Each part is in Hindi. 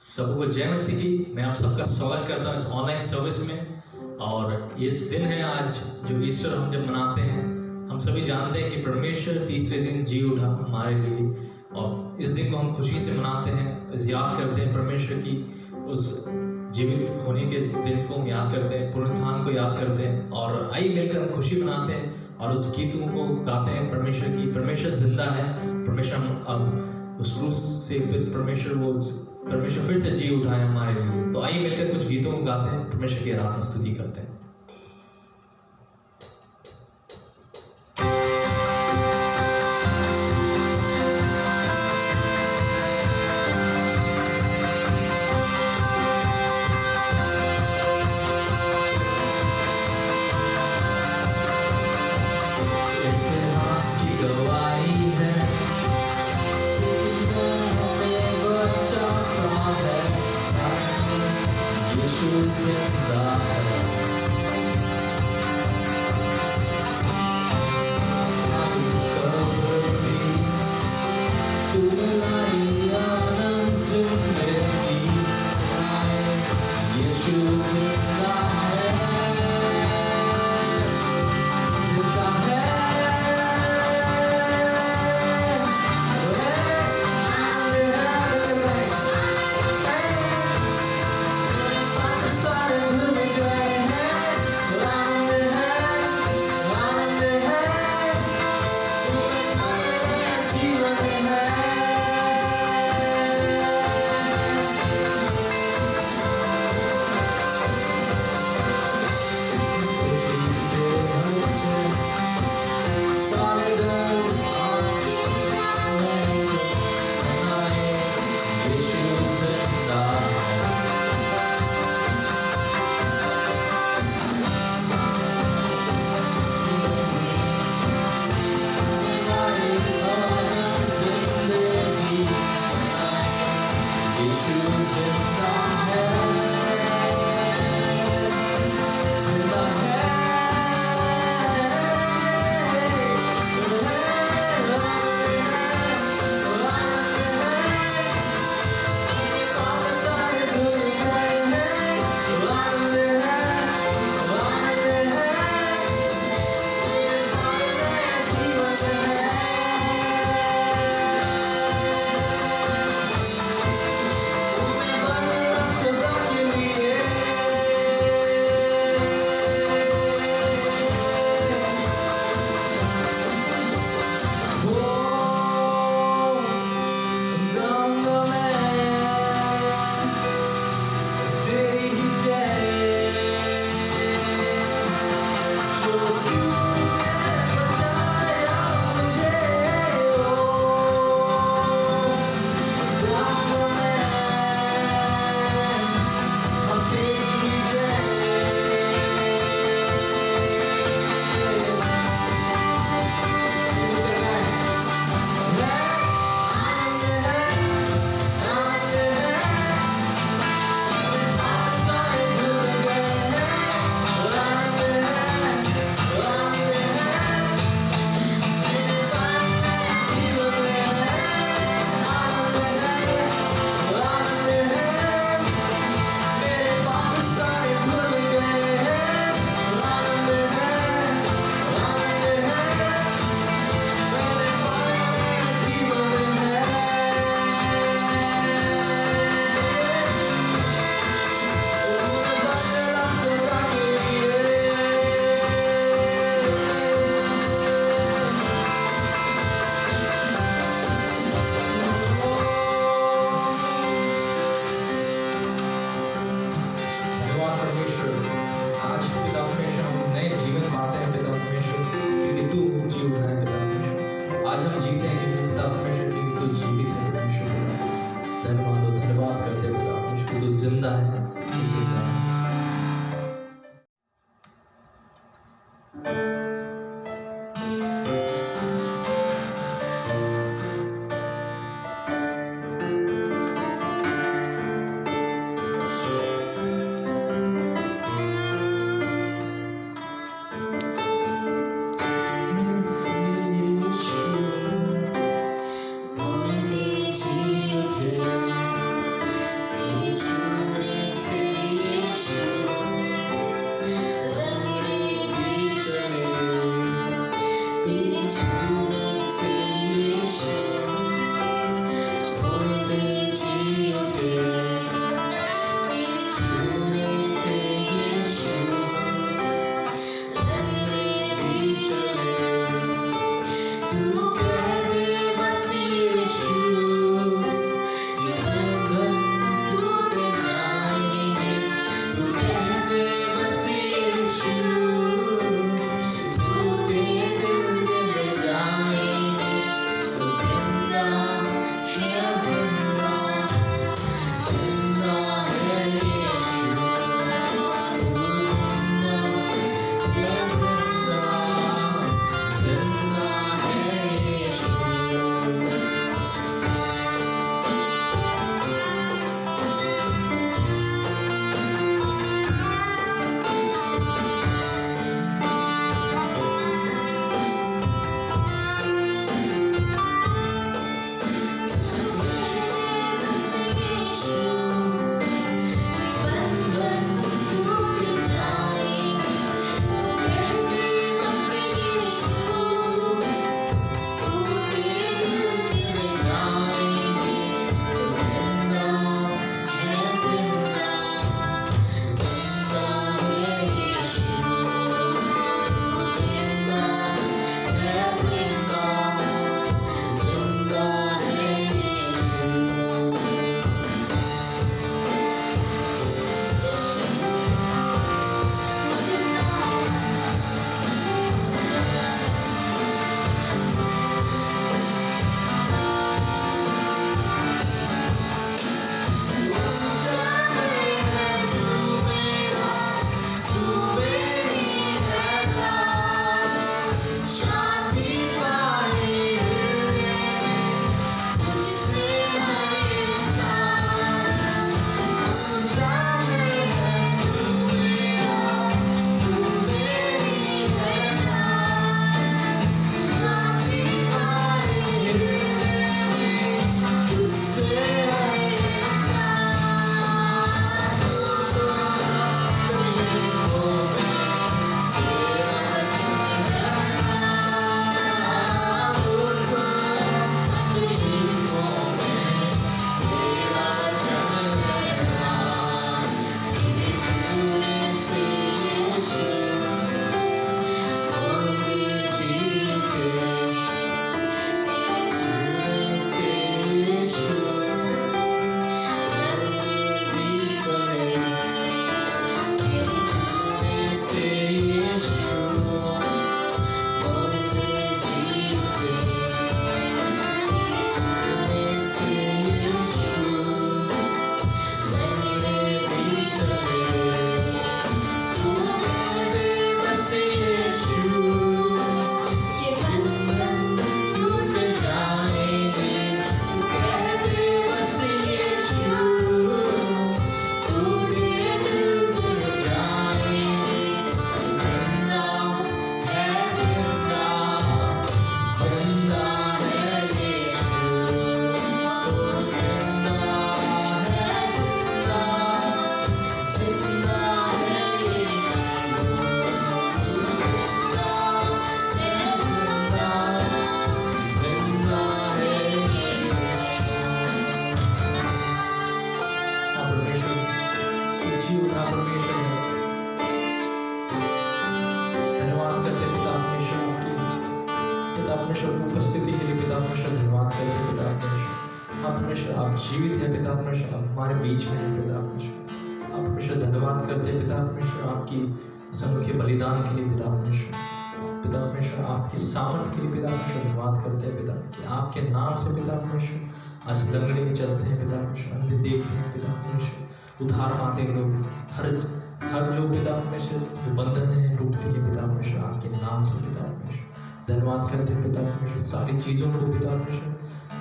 सबको जय मसीह की। मैं आप सबका स्वागत करता हूँ इस ऑनलाइन सर्विस में। और इस दिन है आज जो ईस्टर हम जब मनाते हैं, हम सभी जानते हैं कि परमेश्वर तीसरे दिन जी उठा हमारे लिए, और इस दिन को हम खुशी से मनाते हैं, याद करते हैं परमेश्वर की उस जीवित होने के दिन को हम याद करते हैं, पुनरुत्थान को याद करते हैं। और आइए मिलकर हम खुशी मनाते हैं और उस गीतों को गाते हैं परमेश्वर की। परमेश्वर जिंदा है, परमेश्वर हम अब उस क्रूस से परमेश्वर फिर से जी उठाए हमारे लिए। तो आइए मिलकर कुछ गीतों को गाते हैं, परमेश्वर की आराधना स्तुति करते हैं। धन्यवाद करते हैं पिता परमेश्वर। हाँ परमेश्वर, आप जीवित हैं पिता परमेश्वर, आप हमारे बीच में हैं पिता परमेश्वर। आप परमेश्वर धन्यवाद करते हैं पिता परमेश्वर आपकी असंख्य बलिदान के लिए पिता परमेश्वर। पिता परमेश्वर आपकी सामर्थ्य के लिए पिता परमेश्वर धन्यवाद करते हैं पिता, कि आपके नाम से पिता परमेश्वर आज लंगड़े में चलते हैं पिता परमेश्वर, अंधे देखते हैं पिता परमेश्वर, उद्धार पाते हैं लोग, हर जो पिता परमेश्वर जो बंधन है टूटती है पिता परमेश्वर आपके नाम से पिता परमेश्वर। धन्यवाद करते हैं पिता परमेश्वर सारी चीज़ों को पिता परमेश्वर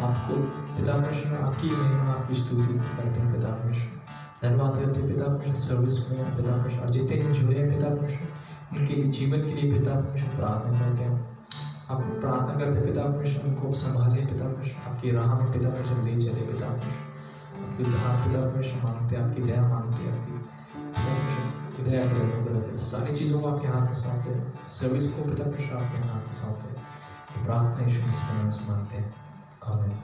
आपको पिता परमेश्वर आपकी महिमा आपकी स्तुति करते हैं पिता परमेश्वर। धन्यवाद करते हैं पिता परमेश्वर सर्विस में पिता परमेश्वर जितने हैं जुड़े हैं पिता परमेश्वर उनके लिए जीवन के लिए पिता परमेश्वर प्रार्थना करते हैं। आप प्रार्थना करते हैं पिता परमेश्वर उनको संभाले पिता परमेश्वर आपकी राह में पिता परमेश्वर ले चले पिता परमेश्वर। आपकी उद्धार पिता परमेश्वर मांगते हैं, आपकी दया मांगते हैं, आपकी पिता परमेश्वर दया करें, सारी चीज़ों को आपके हाथ में सौंपते हैं, सर्विस को पिता परमेश्वर आपके हाथ में सौंपते हैं। प्रार्थना यीशु मसीह के नाम से मांगते हैं, आमीन।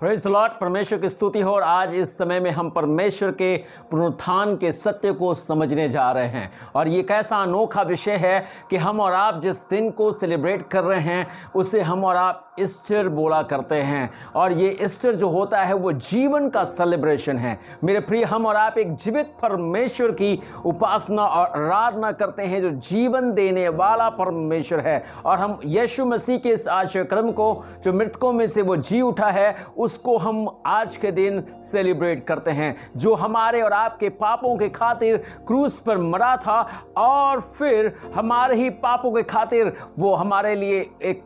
प्रेज़ द लॉर्ड, परमेश्वर की स्तुति हो। और आज इस समय में हम परमेश्वर के पुनरुत्थान के सत्य को समझने जा रहे हैं। और ये कैसा अनोखा विषय है कि हम और आप जिस दिन को सेलिब्रेट कर रहे हैं उसे हम और आप ईस्टर बोला करते हैं। और ये ईस्टर जो होता है वो जीवन का सेलिब्रेशन है। मेरे प्रिय, हम और आप एक जीवित परमेश्वर की उपासना और आराधना करते हैं जो जीवन देने वाला परमेश्वर है। और हम यीशु मसीह के इस आश्चर्यक्रम को जो मृतकों में से वो जी उठा है उसको हम आज के दिन सेलिब्रेट करते हैं, जो हमारे और आपके पापों के खातिर क्रूस पर मरा था और फिर हमारे ही पापों के खातिर वो हमारे लिए एक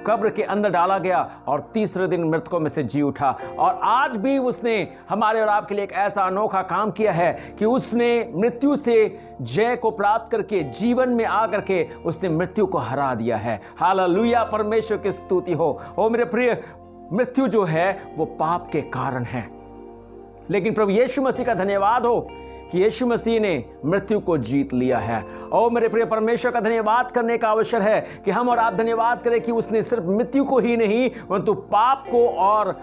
कब्र के अंदर डाला गया और तीसरे दिन मृतकों में से जी उठा। और आज भी उसने हमारे और आपके लिए एक ऐसा अनोखा काम किया है कि उसने मृत्यु से जय को प्राप्त करके जीवन में आकर के उसने मृत्यु को हरा दिया है। हालेलुया, परमेश्वर की स्तुति हो। ओ मेरे प्रिय, मृत्यु जो है वो पाप के कारण है, लेकिन प्रभु यीशु मसीह का धन्यवाद हो कि यीशु मसीह ने मृत्यु को जीत लिया है। और मेरे प्रिय, परमेश्वर का धन्यवाद करने का अवसर है कि हम और आप धन्यवाद करें कि उसने सिर्फ मृत्यु को ही नहीं परंतु पाप को और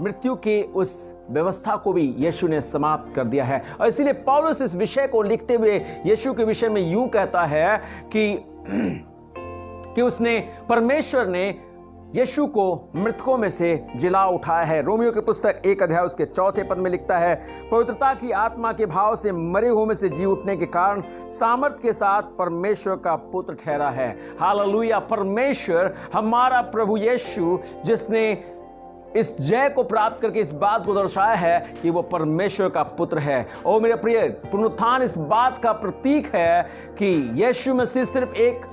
मृत्यु की उस व्यवस्था को भी यीशु ने समाप्त कर दिया है। और इसीलिए पौलुस इस विषय को लिखते हुए यीशु के विषय में यूं कहता है कि उसने परमेश्वर ने यीशु को मृतकों में से जिला उठाया है। रोमियो की पुस्तक 1 अध्याय उसके 4 पद में लिखता है, पवित्रता की आत्मा के भाव से मरे हुए में से जी उठने के कारण सामर्थ के साथ परमेश्वर का पुत्र ठहरा है। हालेलुया, परमेश्वर हमारा प्रभु यीशु जिसने इस जय को प्राप्त करके इस बात को दर्शाया है कि वो परमेश्वर का पुत्र है। और मेरे प्रिय, पुनरुत्थान इस बात का प्रतीक है कि यीशु मसीह सिर्फ एक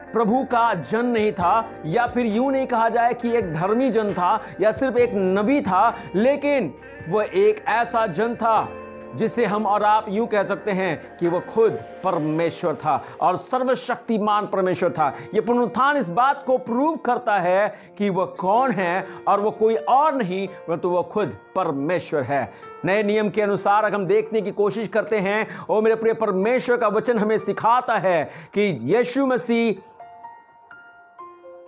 प्रभु का जन नहीं था, या फिर यूं नहीं कहा जाए कि एक धर्मी जन था या सिर्फ एक नबी था, लेकिन वह एक ऐसा जन था जिसे हम और आप यूं कह सकते हैं कि वह खुद परमेश्वर था और सर्वशक्तिमान परमेश्वर था। यह पुनरुत्थान इस बात को प्रूव करता है कि वह कौन है, और वह कोई और नहीं परंतु वह खुद परमेश्वर है। नए नियम के अनुसार अगर हम देखने की कोशिश करते हैं, और मेरे प्रिय, परमेश्वर का वचन हमें सिखाता है कि यीशु मसीह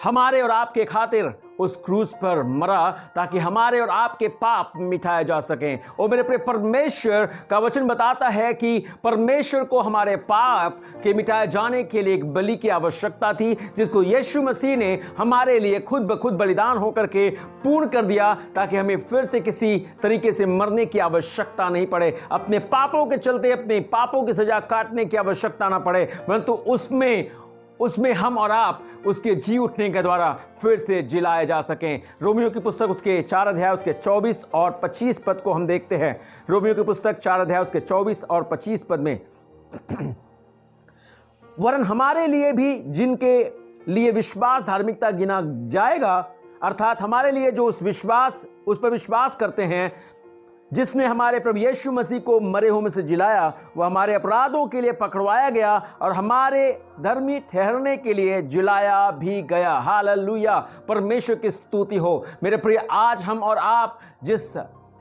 हमारे और आपके खातिर उस क्रूस पर मरा ताकि हमारे और आपके पाप मिटाए जा सकें। और मेरे प्रिय, परमेश्वर का वचन बताता है कि परमेश्वर को हमारे पाप के मिटाए जाने के लिए एक बलि की आवश्यकता थी, जिसको यीशु मसीह ने हमारे लिए खुद ब खुद बलिदान होकर के पूर्ण कर दिया, ताकि हमें फिर से किसी तरीके से मरने की आवश्यकता नहीं पड़े, अपने पापों के चलते अपने पापों की सजा काटने की आवश्यकता ना पड़े, परंतु उसमें हम और आप उसके जी उठने के द्वारा फिर से जिलाए जा सकें। रोमियो की पुस्तक उसके 4 अध्याय उसके 24 और 25 पद को हम देखते हैं। रोमियो की पुस्तक 4 अध्याय उसके 24 और 25 पद में, वरन हमारे लिए भी जिनके लिए विश्वास धार्मिकता गिना जाएगा, अर्थात हमारे लिए जो उस पर विश्वास करते हैं, जिसने हमारे प्रभु यीशु मसीह को मरे हुए में से जिलाया, वह हमारे अपराधों के लिए पकड़वाया गया और हमारे धर्मी ठहरने के लिए जिलाया भी गया। हालेलुया, परमेश्वर की स्तुति हो। मेरे प्रिय, आज हम और आप जिस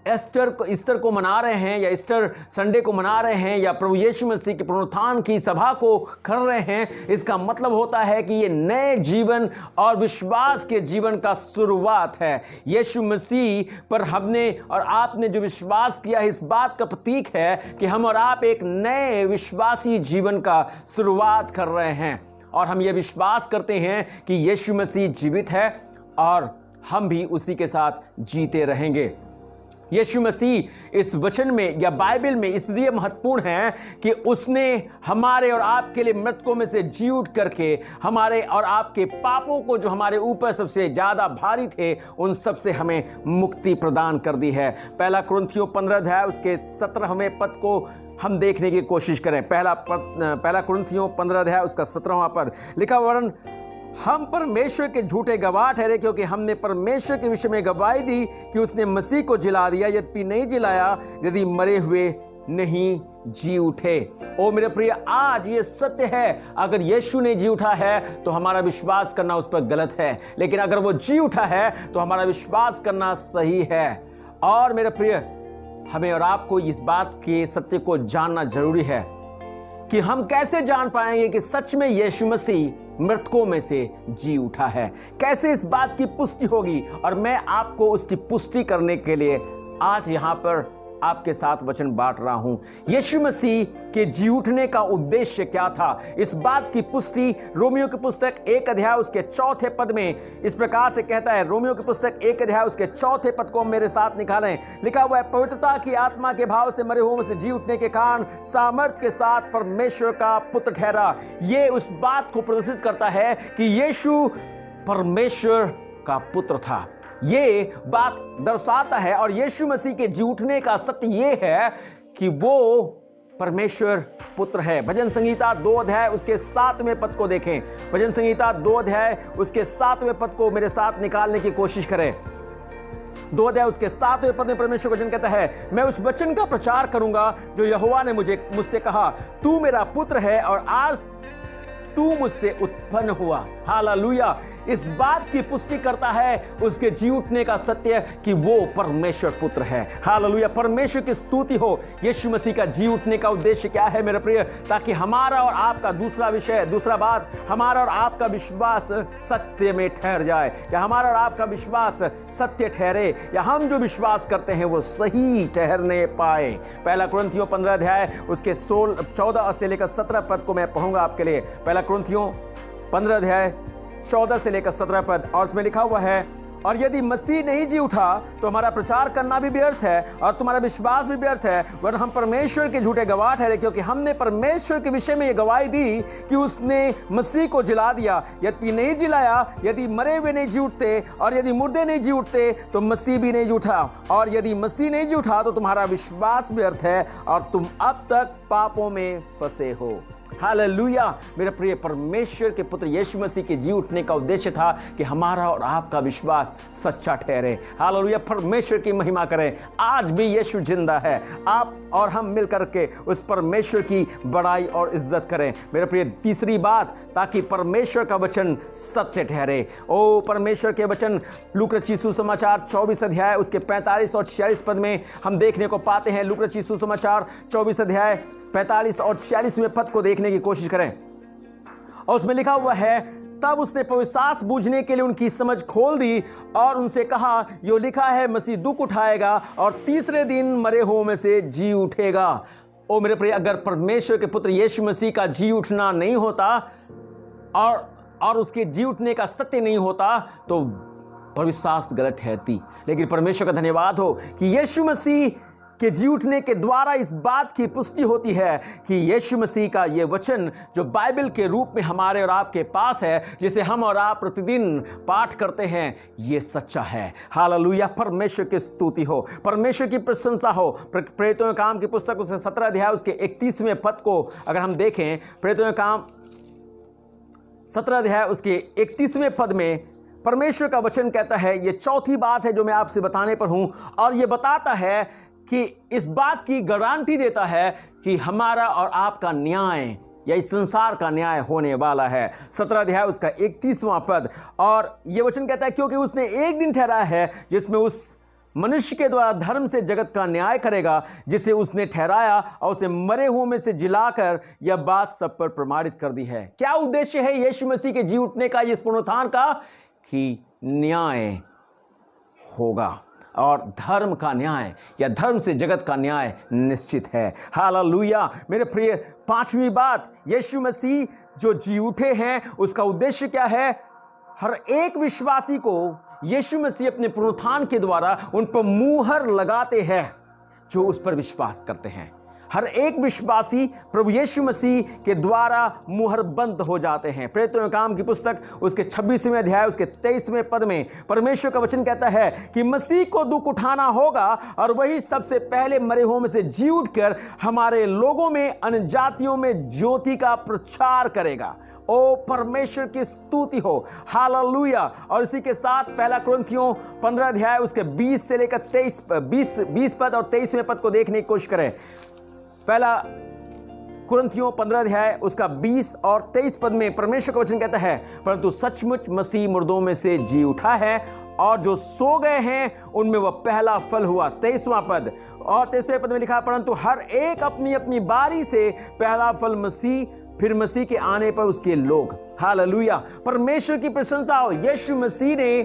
ईस्टर को मना रहे हैं या ईस्टर संडे को मना रहे हैं या प्रभु यीशु मसीह के पुनरुत्थान की सभा को कर रहे हैं, इसका मतलब होता है कि ये नए जीवन और विश्वास के जीवन का शुरुआत है। यीशु मसीह पर हमने और आपने जो विश्वास किया है, इस बात का प्रतीक है कि हम और आप एक नए विश्वासी जीवन का शुरुआत कर रहे हैं। और हम ये विश्वास करते हैं कि यीशु मसीह जीवित है और हम भी उसी के साथ जीते रहेंगे। यीशु मसीह इस वचन में या बाइबल में इसलिए महत्वपूर्ण है कि उसने हमारे और आपके लिए मृतकों में से जी उठ करके हमारे और आपके पापों को, जो हमारे ऊपर सबसे ज़्यादा भारी थे, उन सब से हमें मुक्ति प्रदान कर दी है। पहला कुरिन्थियों 15 अध्याय उसके 17वें पद को हम देखने की कोशिश करें। पहला कुरिन्थियों 15 अध्याय उसका 17वां पद लिखा, वरन हम परमेश्वर के झूठे गवाह ठहरे, क्योंकि हमने परमेश्वर के विषय में गवाही दी कि उसने मसीह को जिला दिया, यद्यपि नहीं जिलाया, यदि मरे हुए नहीं जी उठे। ओ मेरे प्रिय, आज ये सत्य है, अगर यीशु ने जी उठा है तो हमारा विश्वास करना उस पर गलत है, लेकिन अगर वो जी उठा है तो हमारा विश्वास करना सही है। और मेरे प्रिय, हमें और आपको इस बात के सत्य को जानना जरूरी है कि हम कैसे जान पाएंगे कि सच में यीशु मसीह मृतकों में से जी उठा है। कैसे इस बात की पुष्टि होगी? और मैं आपको उसकी पुष्टि करने के लिए आज यहां पर आपके साथ वचन बांट रहा हूं। यीशु मसीह के जी उठने का उद्देश्य क्या था? इस बात की पुष्टि रोमियो की पुस्तक 1 अध्याय उसके 4 पद में इस प्रकार से कहता है। रोमियो की पुस्तक 1 अध्याय उसके 4 पद को मेरे साथ निकालें। लिखा हुआ है, पवित्रता की आत्मा के भाव से मरे हुओं में से जी उठने के कारण सामर्थ्य के साथ परमेश्वर का पुत्र ठहरा। ये उस बात को प्रदर्शित करता है कि यीशु परमेश्वर का पुत्र था। ये बात दर्शाता है, और यीशु मसीह के जी उठने का सत्य ये है कि वो परमेश्वर पुत्र है। भजन संहिता 2 अध्याय उसके 7वें पद को देखें। भजन संहिता 2 अध्याय उसके 7वें पद को मेरे साथ निकालने की कोशिश करें। 2 अध्याय उसके 7वें पद में परमेश्वर वचन कहता है, मैं उस वचन का प्रचार करूंगा जो यहोवा ने मुझसे कहा, तू मेरा पुत्र है और आज तू मुझसे उत्पन्न हुआ। हालेलुया। इस बात की पुष्टि करता है उसके जी उठने का सत्य कि वो परमेश्वर पुत्र है। हालेलुया। परमेश्वर की स्तुति हो। यीशु मसीह का जी उठने का उद्देश्य क्या है मेरे प्रिय? ताकि हमारा और आपका दूसरा बात, हमारा और आपका विश्वास सत्य में ठहर जाए, या हमारा और आपका विश्वास सत्य ठहरे, या हम जो विश्वास करते हैं वो सही ठहरने पाए। पहला कुरिन्थियों 15 अध्याय उसके 14 से लेकर 17 पद को मैं पढ़ूंगा आपके लिए। पहला कुरिन्थियों 15 अध्याय 14 से लेकर 17 पद, और उसमें लिखा हुआ है, और यदि मसीह नहीं जी उठा तो हमारा प्रचार करना भी व्यर्थ है और तुम्हारा विश्वास भी व्यर्थ है, वरन हम परमेश्वर के झूठे गवाह ठहरे, क्योंकि हमने परमेश्वर के विषय में यह गवाही दी कि उसने मसीह को जिला दिया, यद्यपि नहीं जिलाया, यदि मरे हुए नहीं जी उठते और यदि मुर्दे नहीं जी उठते तो मसीह भी नहीं जी उठा, और यदि मसीह नहीं जी उठा तो तुम्हारा विश्वास व्यर्थ है और तुम अब तक पापों में फंसे हो। हालेलुया। मेरे प्रिय, परमेश्वर के पुत्र यीशु मसीह के जी उठने का उद्देश्य था कि हमारा और आपका विश्वास सच्चा ठहरे। हालेलुया। परमेश्वर की महिमा करें। आज भी यीशु जिंदा है। आप और हम मिलकर के उस परमेश्वर की बड़ाई और इज्जत करें। मेरे प्रिय, तीसरी बात, ताकि परमेश्वर का वचन सत्य ठहरे। ओ परमेश्वर के वचन लूका रचित सुसमाचार 24 अध्याय उसके 45 और 46 पद में हम देखने को पाते हैं। लूका रचित सुसमाचार 24 अध्याय 45 और 46वें पद को देखने की कोशिश करें, और उसमें लिखा हुआ है, तब उसने पवित्र शास्त्र बूझने के लिए उनकी समझ खोल दी और उनसे कहा, यो लिखा है, मसीह दुख उठाएगा और तीसरे दिन मरे हुओं में से जी उठेगा। ओ मेरे प्रिय, अगर परमेश्वर के पुत्र यीशु मसीह का जी उठना नहीं होता और उसके जी उठने का सत्य नहीं होता तो पवित्र शास्त्र गलत ठहरती। लेकिन परमेश्वर का धन्यवाद हो कि यीशु मसीह के जी उठने के द्वारा इस बात की पुष्टि होती है कि यीशु मसीह का ये वचन जो बाइबल के रूप में हमारे और आपके पास है, जिसे हम और आप प्रतिदिन पाठ करते हैं, ये सच्चा है। हालेलुया। परमेश्वर की स्तुति हो, परमेश्वर की प्रशंसा हो। प्रेरितों के काम की पुस्तक उसके 17 अध्याय उसके 31वें पद को अगर हम देखें, प्रेरितों के काम 17 अध्याय उसके 31वें पद में परमेश्वर का वचन कहता है, ये चौथी बात है जो मैं आपसे बताने पर हूं, और ये बताता है कि इस बात की गारंटी देता है कि हमारा और आपका न्याय या इस संसार का न्याय होने वाला है। 17 अध्याय उसका 31वां पद, और यह वचन कहता है, क्योंकि उसने एक दिन ठहराया है जिसमें उस मनुष्य के द्वारा धर्म से जगत का न्याय करेगा, जिसे उसने ठहराया और उसे मरे हुओं में से जिलाकर यह बात सब पर प्रमाणित कर दी है। क्या उद्देश्य है यीशु मसीह के जी उठने का, इस पुनरुत्थान का? कि न्याय होगा और धर्म का न्याय या धर्म से जगत का न्याय निश्चित है। हालेलुया। मेरे प्रिय, पांचवी बात, यीशु मसीह जो जी उठे हैं उसका उद्देश्य क्या है? हर एक विश्वासी को यीशु मसीह अपने पुनरुत्थान के द्वारा उन पर मुहर लगाते हैं जो उस पर विश्वास करते हैं। हर एक विश्वासी प्रभु यीशु मसीह के द्वारा मुहरबंद हो जाते हैं। प्रेरितों के काम की पुस्तक उसके 26वें अध्याय उसके 23वें पद में परमेश्वर का वचन कहता है कि मसीह को दुख उठाना होगा और वही सबसे पहले मरे हुओं में से जी उठकर हमारे लोगों में, अन्य जातियों में ज्योति का प्रचार करेगा। ओ परमेश्वर की स्तुति हो। हालेलुया। और इसी के साथ पहला कुरिन्थियों 15 अध्याय उसके 20 से लेकर 20 पद और 23वें पद को देखने की कोशिश करें। पहला कुरिन्थियों 15 अध्याय उसका 20 और 23 पद में परमेश्वर का वचन कहता है, परंतु सचमुच मसीह मुर्दों में से जी उठा है और जो सो गए हैं उनमें वह पहला फल हुआ। 23वां पद और 23वें पद में लिखा, परंतु हर एक अपनी अपनी बारी से पहला फल मसीह, फिर मसीह के आने पर उसके लोग। हालेलुया। परमेश्वर की प्रशंसा हो। यीशु मसीह ने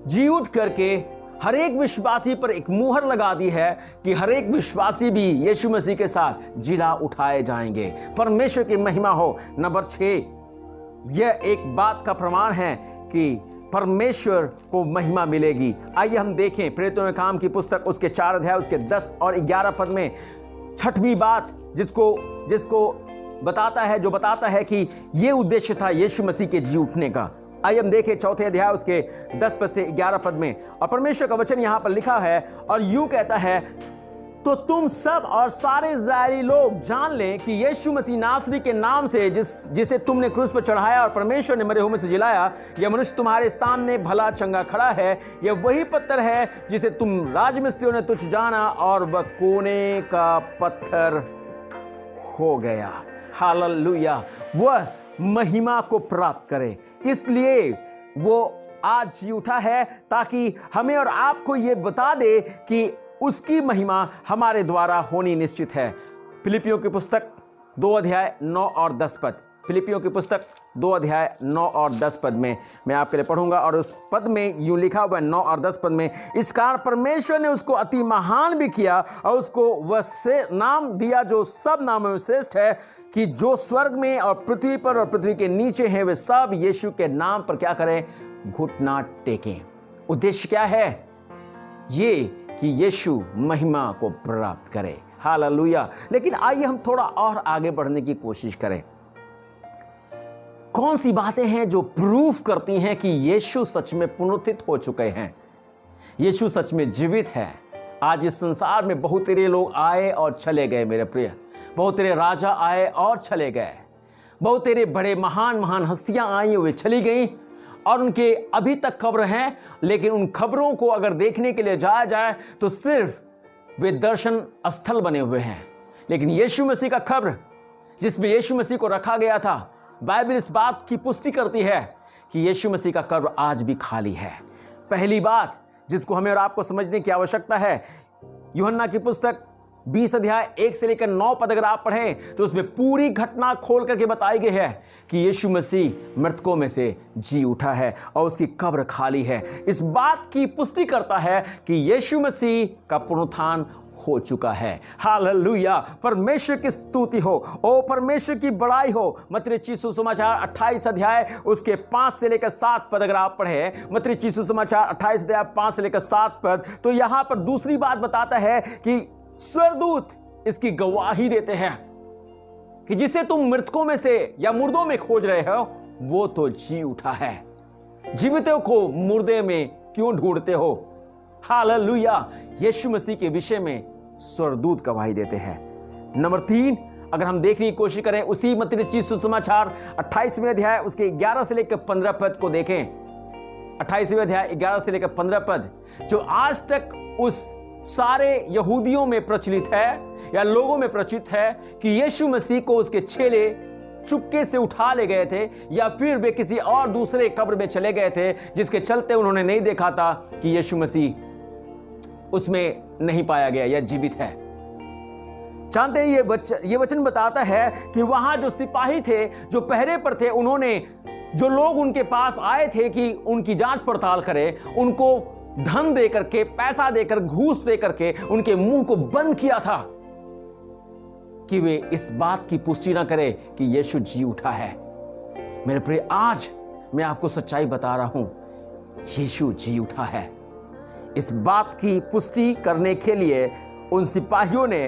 जी उठ करके हर एक विश्वासी पर एक मुहर लगा दी है कि हर एक विश्वासी भी यीशु मसीह के साथ जिला उठाए जाएंगे। परमेश्वर की महिमा हो। नंबर 6, यह एक बात का प्रमाण है कि परमेश्वर को महिमा मिलेगी। आइए हम देखें प्रेरितों के काम की पुस्तक उसके 4 अध्याय उसके 10 और 11 पद में छठवीं बात जिसको बताता है, जो बताता है कि यह उद्देश्य था यीशु मसीह के जी उठने का। आइए हम देखें 4 अध्याय उसके 10 पद से 11 पद में। और परमेश्वर का वचन यहां पर लिखा है और यूं कहता है, तो तुम सब और सारे इस्राएली लोग जान लें कि यीशु मसीह नासरी के नाम से जिसे तुमने क्रूस पर चढ़ाया और परमेश्वर ने मरे हुओं में से जिलाया, यह मनुष्य तुम्हारे सामने भला चंगा खड़ा है। यह वही पत्थर है जिसे तुम राजमिस्त्रियों ने तुच्छ जाना और वह कोने का पत्थर हो गया। हालेलुया। वह महिमा को प्राप्त करे, इसलिए वो आज जी उठा है ताकि हमें और आपको ये बता दे कि उसकी महिमा हमारे द्वारा होनी निश्चित है। फिलिपियों की पुस्तक 2 अध्याय 9 और 10 पद। फिलिपियों की पुस्तक 2 अध्याय 9 और 10 पद में मैं आपके लिए पढ़ूंगा और उस पद में यूं लिखा हुआ है 9 और 10 पद में, इस कारण परमेश्वर ने उसको अति महान भी किया और उसको वह से नाम दिया जो सब नामों में श्रेष्ठ है, कि जो स्वर्ग में और पृथ्वी पर और पृथ्वी के नीचे हैं वे सब यीशु के नाम पर क्या करें? घुटना टेकें। उद्देश्य क्या है? ये कि यीशु महिमा को प्राप्त करे। हालेलुया। लेकिन आइए हम थोड़ा और आगे बढ़ने की कोशिश करें। कौन सी बातें हैं जो प्रूफ करती हैं कि यीशु सच में पुनरुत्थित हो चुके हैं, यीशु सच में जीवित है? आज इस संसार में बहुत तेरे लोग आए और चले गए मेरे प्रिय, बहुत तेरे राजा आए और चले गए, बहुत तेरे बड़े महान महान हस्तियां आई हुए चली गई और उनके अभी तक खबर हैं, लेकिन उन खबरों को अगर देखने के लिए जाया जाए तो सिर्फ वे दर्शन स्थल बने हुए हैं। लेकिन यीशु मसीह का खबर जिसमें यीशु मसीह को रखा गया था, बाइबल इस बात की पुष्टि करती है कि यीशु मसीह का कब्र आज भी खाली है। पहली बात जिसको हमें और आपको समझने की आवश्यकता है, यूहन्ना की पुस्तक 20 अध्याय 1 से लेकर 9 पद अगर आप पढ़ें तो उसमें पूरी घटना खोल करके बताई गई है कि यीशु मसीह मृतकों में से जी उठा है और उसकी कब्र खाली है। इस बात की पुष्टि करता है कि यीशु मसीह का पुनरुत्थान हो चुका है। हालेलुया। परमेश्वर की स्तुति हो। ओ परमेश्वर की बड़ाई हो। मत्ती रचित सुसमाचार 28 अध्याय उसके 5 से लेकर 7 पद अगर आप पढ़ें, मत्ती रचित सुसमाचार 28 अध्याय 5 से लेकर 7 पद, तो यहां पर दूसरी बात बताता है कि स्वर्गदूत इसकी गवाही देते हैं कि जिसे तुम मृतकों में से या मुर्दों में खोज रहे हो वो तो जी उठा है। जीवितों को मुर्दे में क्यों ढूंढते हो? हालेलुया। यीशु मसीह के विषय में स्वर्गदूत गवाही देते हैं। नंबर 3, अगर हम देखने की कोशिश करें उसी मत्ती रचित सुसमाचार 28वें अध्याय उसके 11 से लेकर 15 पद को देखें। 28वें अध्याय 11 से लेकर 15 पद जो आज तक उस सारे यहूदियों में प्रचलित है या लोगों में प्रचलित है कि यीशु मसीह को उसके चेले चुपके से उठा ले गए थे, या फिर वे किसी और दूसरे कब्र में चले गए थे जिसके चलते उन्होंने नहीं देखा था कि यीशु मसीह उसमें नहीं पाया गया या जीवित है। जानते हैं ये वचन बताता है कि वहां जो सिपाही थे, जो पहरे पर थे, उन्होंने जो लोग उनके पास आए थे कि उनकी जांच पड़ताल करें, उनको धन देकर के, पैसा देकर, घूस देकर के उनके मुंह को बंद किया था कि वे इस बात की पुष्टि ना करें कि यीशु जी उठा है। मेरे प्रिय, आज मैं आपको सच्चाई बता रहा हूं, यीशु जी उठा है। इस बात की पुष्टि करने के लिए उन सिपाहियों ने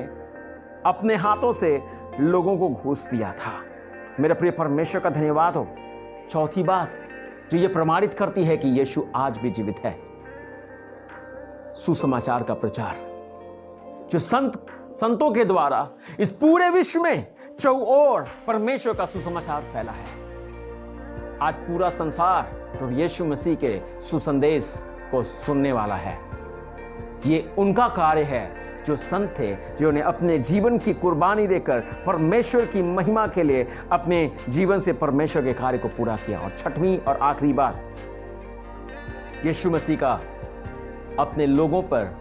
अपने हाथों से लोगों को घूस दिया था। मेरे प्रिय, परमेश्वर का धन्यवाद हो। चौथी बात जो ये प्रमाणित करती है कि यीशु आज भी जीवित है, सुसमाचार का प्रचार, जो संतों के द्वारा इस पूरे विश्व में चौओर परमेश्वर का सुसमाचार फैला है। आज पूरा संसार प्रभु यीशु मसीह के सुसंदेश को सुनने वाला है। ये उनका कार्य है जो संत थे, जिन्होंने अपने जीवन की कुर्बानी देकर परमेश्वर की महिमा के लिए अपने जीवन से परमेश्वर के कार्य को पूरा किया। और छठवीं और आखिरी बात, यीशु मसीह का अपने लोगों पर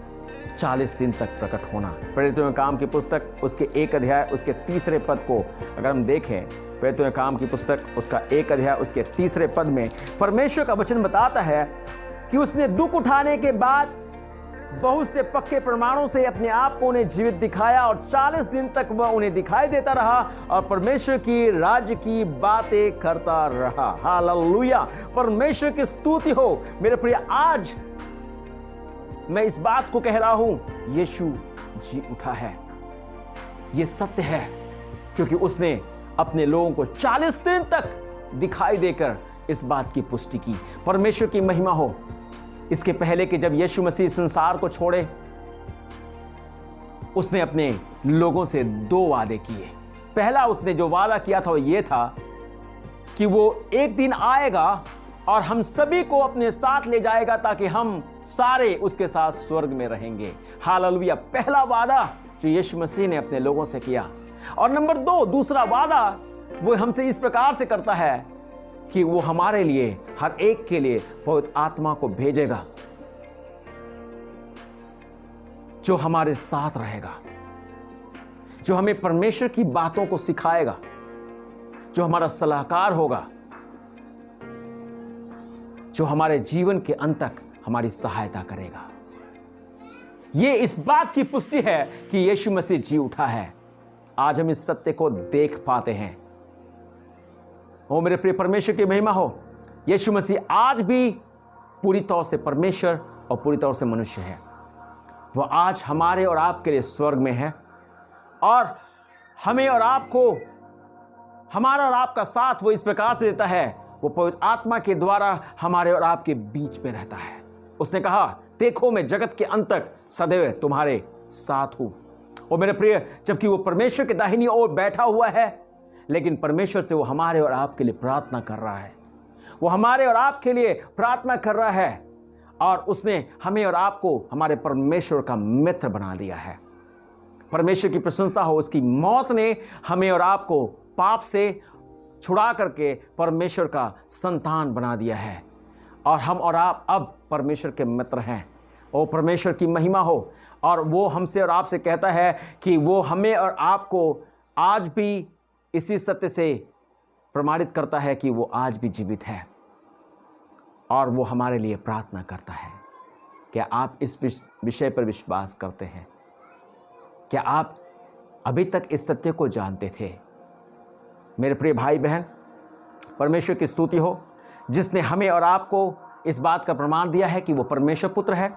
40 दिन तक प्रकट होना। प्रेरितों के काम की पुस्तक उसके 1 अध्याय उसके 3 पद को अगर हम देखें, प्रेरितों के काम की पुस्तक उसका 1 अध्याय उसके 3 पद में परमेश्वर का वचन बताता है कि उसने दुख उठाने के बाद बहुत से पक्के प्रमाणों से अपने आप को उन्हें जीवित दिखाया, और 40 दिन तक वह उन्हें दिखाई देता रहा और परमेश्वर की राज्य की बातें करता रहा। हालेलुया, परमेश्वर की स्तुति हो। मेरे प्रिय, आज मैं इस बात को कह रहा हूं, यीशु जी उठा है। यह सत्य है क्योंकि उसने अपने लोगों को 40 दिन तक दिखाई देकर इस बात की पुष्टि की। परमेश्वर की महिमा हो। इसके पहले कि जब यीशु मसीह संसार को छोड़े, उसने अपने लोगों से 2 वादे किए। पहला उसने जो वादा किया था वो ये था कि वो एक दिन आएगा और हम सभी को अपने साथ ले जाएगा ताकि हम सारे उसके साथ स्वर्ग में रहेंगे। हालेलुया, पहला वादा जो यीशु मसीह ने अपने लोगों से किया। और नंबर 2, दूसरा वादा वो हमसे इस प्रकार से करता है कि वो हमारे लिए, हर एक के लिए पवित्र आत्मा को भेजेगा जो हमारे साथ रहेगा, जो हमें परमेश्वर की बातों को सिखाएगा, जो हमारा सलाहकार होगा, जो हमारे जीवन के अंत तक हमारी सहायता करेगा। यह इस बात की पुष्टि है कि यीशु मसीह जी उठा है। आज हम इस सत्य को देख पाते हैं। ओ मेरे प्रिय, परमेश्वर की महिमा हो। यीशु मसीह आज भी पूरी तौर से परमेश्वर और पूरी तौर से मनुष्य है। वह आज हमारे और आपके लिए स्वर्ग में है और हमें और आपको, हमारा और आपका साथ वो इस प्रकार से देता है, वो पवित्र आत्मा के द्वारा हमारे और आपके बीच में रहता है। उसने कहा, देखो मैं जगत के अंत तक सदैव तुम्हारे साथ हूं। और मेरे प्रिय, जबकि वो परमेश्वर के दाहिनी ओर बैठा हुआ है, लेकिन परमेश्वर से वो हमारे और आपके लिए प्रार्थना कर रहा है। वो हमारे और आपके लिए प्रार्थना कर रहा है और उसने हमें और आपको हमारे परमेश्वर का मित्र बना लिया है। परमेश्वर की प्रशंसा हो, उसकी मौत ने हमें और आपको पाप से छुड़ा करके परमेश्वर का संतान बना दिया है और हम और आप अब परमेश्वर के मित्र हैं। ओ परमेश्वर की महिमा हो। और वो हमसे और आपसे कहता है कि वो हमें और आपको आज भी इसी सत्य से प्रमाणित करता है कि वो आज भी जीवित है और वो हमारे लिए प्रार्थना करता है। क्या आप इस विषय पर विश्वास करते हैं? क्या आप अभी तक इस सत्य को जानते थे? मेरे प्रिय भाई बहन, परमेश्वर की स्तुति हो जिसने हमें और आपको इस बात का प्रमाण दिया है कि वो परमेश्वर पुत्र है,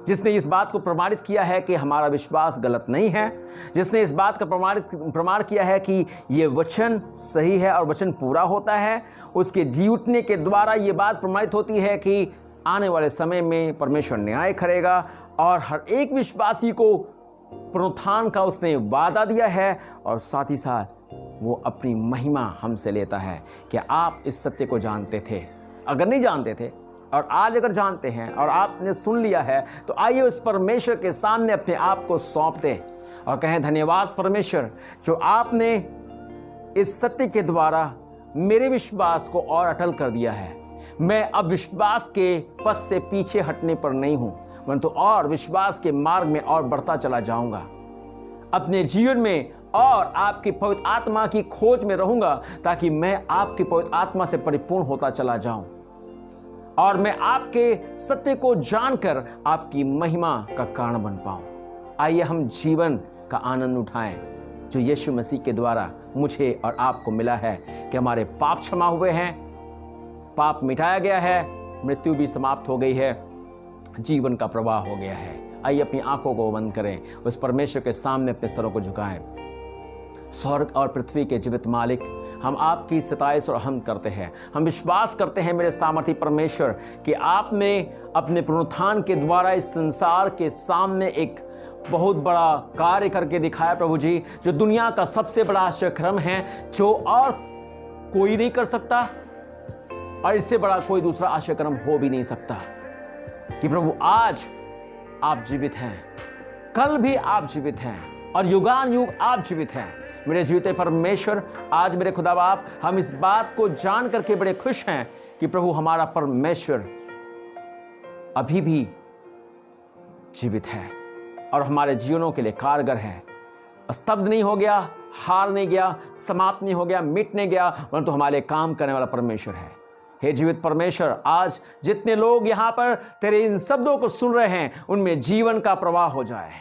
जिसने इस बात को प्रमाणित किया है कि हमारा विश्वास गलत नहीं है, जिसने इस बात का प्रमाण किया है कि ये वचन सही है और वचन पूरा होता है। उसके जी उठने के द्वारा ये बात प्रमाणित होती है कि आने वाले समय में परमेश्वर न्याय करेगा और हर एक विश्वासी को पुनरुत्थान का उसने वादा दिया है और साथ ही साथ वो अपनी महिमा हमसे लेता है। क्या आप इस सत्य को जानते थे? अगर नहीं जानते थे और आज अगर जानते हैं और आपने सुन लिया है, तो आइए उस परमेश्वर के सामने अपने आप को सौंप दें और कहें, धन्यवाद परमेश्वर, जो आपने इस सत्य के द्वारा मेरे विश्वास को और अटल कर दिया है। मैं अब विश्वास के पथ से पीछे हटने पर नहीं हूं, परंतु और विश्वास के मार्ग में और बढ़ता चला जाऊंगा। अपने जीवन में और आपकी पवित्र आत्मा की खोज में रहूंगा, ताकि मैं आपकी पवित्र आत्मा से परिपूर्ण होता चला जाऊं और मैं आपके सत्य को जानकर आपकी महिमा का कारण बन पाऊं। आइए हम जीवन का आनंद उठाएं जो यीशु मसीह के द्वारा मुझे और आपको मिला है, कि हमारे पाप क्षमा हुए हैं, पाप मिटाया गया है, मृत्यु भी समाप्त हो गई है, जीवन का प्रवाह हो गया है। आइए अपनी आंखों को बंद करें, उस परमेश्वर के सामने अपने सरों को झुकाएं। स्वर्ग और पृथ्वी के जीवित मालिक, हम आपकी सताइश और हमद करते हैं। हम विश्वास करते हैं मेरे सामर्थी परमेश्वर कि आपने अपने पुनरुत्थान के द्वारा इस संसार के सामने एक बहुत बड़ा कार्य करके दिखाया प्रभु जी, जो दुनिया का सबसे बड़ा आश्चर्यक्रम है, जो और कोई नहीं कर सकता और इससे बड़ा कोई दूसरा आश्चर्यक्रम हो भी नहीं सकता। कि प्रभु आज आप जीवित हैं, कल भी आप जीवित हैं और युगान युग आप जीवित हैं। मेरे जीवित परमेश्वर, आज मेरे खुदा बाप, हम इस बात को जान करके बड़े खुश हैं कि प्रभु हमारा परमेश्वर अभी भी जीवित है और हमारे जीवनों के लिए कारगर है। स्तब्ध नहीं हो गया, हार नहीं गया, समाप्त नहीं हो गया, मिट नहीं गया, परंतु हमारे काम करने वाला परमेश्वर है। हे जीवित परमेश्वर, आज जितने लोग यहाँ पर तेरे इन शब्दों को सुन रहे हैं, उनमें जीवन का प्रवाह हो जाए,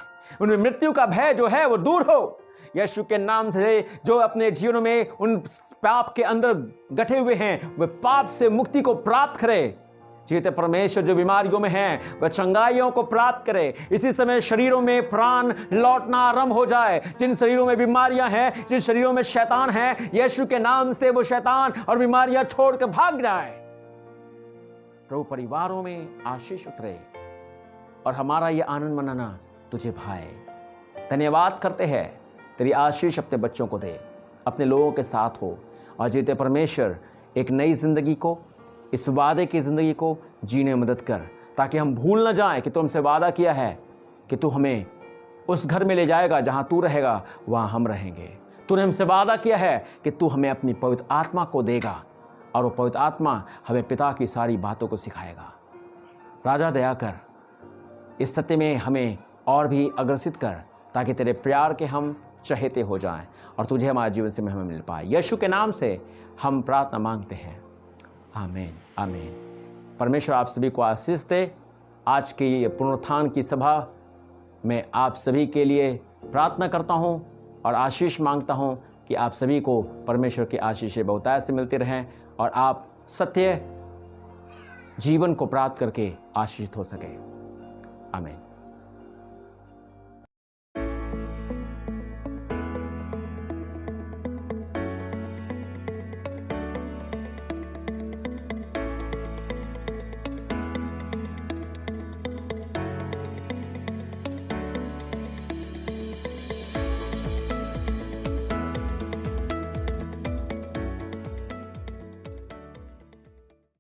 उनमें मृत्यु का भय जो है वो दूर हो। यीशु के नाम से जो अपने जीवन में उन पाप के अंदर गठे हुए हैं, वे पाप से मुक्ति को प्राप्त करे। जीवित परमेश्वर, जो बीमारियों में हैं, वह चंगाइयों को प्राप्त करे। इसी समय शरीरों में प्राण लौटना आरंभ हो जाए। जिन शरीरों में बीमारियां हैं, जिन शरीरों में शैतान है, यीशु के नाम से वो शैतान और बीमारियां छोड़कर भाग जाए। प्रभु, परिवारों में आशीष उतरे और हमारा ये आनंद मनाना तुझे भाए। धन्यवाद करते हैं, तेरी आशीष अपने बच्चों को दे, अपने लोगों के साथ हो और जीते परमेश्वर एक नई जिंदगी को, इस वादे की ज़िंदगी को जीने में मदद कर, ताकि हम भूल न जाएं कि तू हमसे वादा किया है कि तू हमें उस घर में ले जाएगा जहां तू रहेगा, वहां हम रहेंगे। तूने हमसे वादा किया है कि तू हमें अपनी पवित्र आत्मा को देगा और वो पवित्र आत्मा हमें पिता की सारी बातों को सिखाएगा। राजा, दया कर, इस सत्य में हमें और भी अग्रसित कर, ताकि तेरे प्यार के हम चहेते हो जाएं और तुझे हमारे जीवन से हमें मिल पाए। यीशु के नाम से हम प्रार्थना मांगते हैं, आमीन आमीन। परमेश्वर आप सभी को आशीष दे। आज की ये पुनरुत्थान की सभा में आप सभी के लिए प्रार्थना करता हूं और आशीष मांगता हूं कि आप सभी को परमेश्वर की आशीषें बहुतायत से मिलती रहें और आप सत्य जीवन को प्राप्त करके आशीषित हो सके। आमीन।